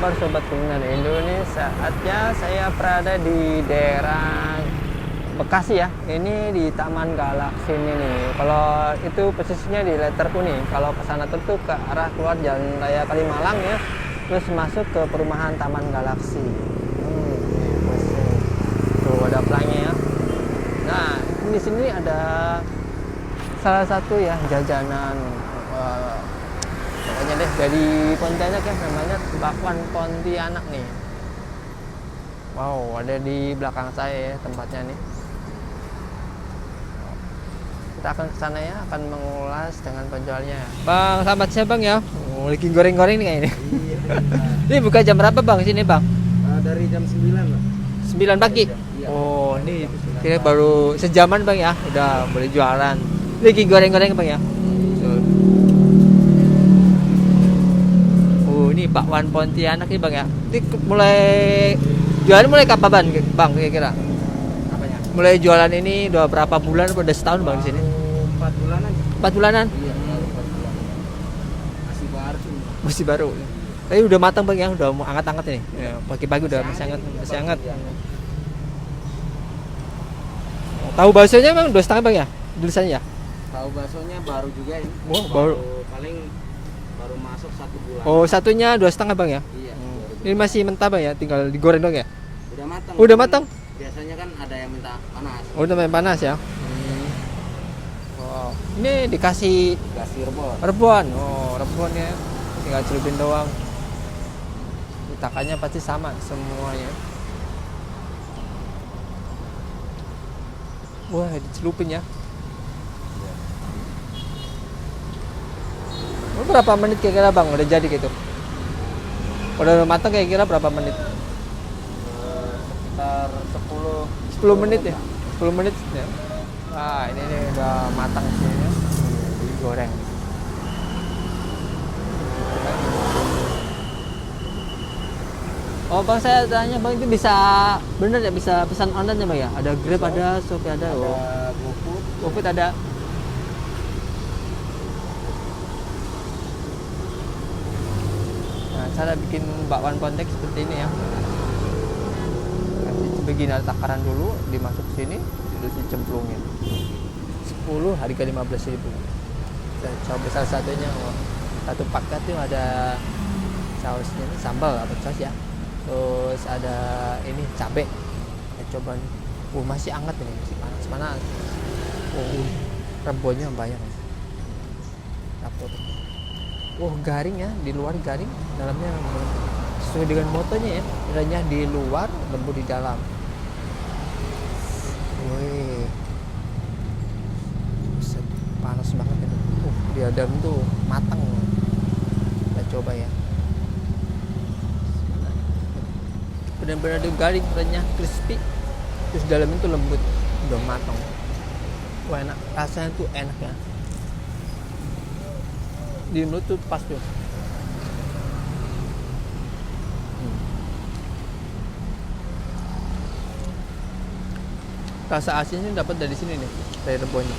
kabar Sobat Kuliner Indonesia? Saatnya saya berada di daerah Bekasi ya. Ini di Taman Galaksi ini nih. Kalau itu posisinya di letter kuning. Kalau ke sana tuh ke arah keluar Jalan Raya Kalimalang ya. Terus masuk ke perumahan Taman Galaksi. Ini posisinya. Tuh ada pelangnya ya. Nah, di sini ada salah satu ya jajanan pokoknya deh dari Pontianak ya, namanya bakwan Pontianak nih. Wow, ada di belakang saya ya tempatnya nih. Kita akan ke sana ya, akan mengulas dengan penjualnya. Bang, selamat siang Bang ya. Oh, lagi goreng-goreng nih kayaknya. Iya, Ini buka jam berapa Bang sini Bang? dari jam 9 lah. 9 pagi. Iya. Oh, ini kira baru sejaman Bang ya, udah boleh jualan. Lagi goreng-goreng Bang ya. Ini bakwan Pontianak nih Bang ya. Ini mulai jualan mulai kapan Bang kira-kira? Apanya? Mulai jualan ini udah berapa bulan? Udah setahun Bang di sini? 4 bulanan. 4 bulanan? Iya, baru 4 bulan. Masih baru sih. Masih baru. Tapi udah matang Bang ya, udah mau anget-anget ini. Ya, pagi-pagi udah masih hangat, masih hangat. Tahu baksonya Bang 2,5 Bang ya? Tulisannya ya? Tahu baksonya baru juga ini. Wah, baru. Paling baru masuk 1 bulan. Oh, satunya 2,5 Bang ya? Iya. Ini masih mentah Bang ya, tinggal digoreng dong ya? Udah matang. Udah matang? Biasanya kan ada yang minta panas. Oh, udah main panas ya? Wow. Ini dikasih Kasih rebon. rebon. Oh, rebon ya. Tinggal celupin doang. Takarannya pasti sama semuanya. Wah, dicelupin ya. Oh, berapa menit kira-kira Bang udah jadi gitu? Udah matang kira-kira berapa menit? Sekitar 10 menit ya? 10 menit ya. Wah, ini nih udah matang sih ya. Digoreng. Oh Bang, saya tanya Bang, itu bisa bener ya, bisa pesan online ya Bang ya? Ada Grab, ada Shopee, ada. Oh. Ada GoFood. GoFood ada. Nah, cara bikin bakwan pontek seperti ini ya. Nanti begini ada takaran dulu, dimasuk sini, terus dicemplungin. 10 harga 15.000. Dan coba salah satunya, oh, satu paket itu ada sausnya ini, sambal apa saus ya. Terus ada ini cabe. Kita coba nih. Masih hangat ini, masih panas-panas. Rebonnya bayar. Dapur. Garing ya, di luar garing, dalamnya lembut. Sesuai dengan motonya ya, renyah di luar, lembut di dalam. Wih. Buset, panas banget ini. Di dalam tuh matang. Kita coba ya. Benar-benar garing, renyah, crispy. Terus dalamnya tuh lembut, udah matang. Wah, enak, rasanya tuh enak ya. Di mulut tuh pas tuh. Rasa asinnya dapat dari sini nih, dari rebonnya.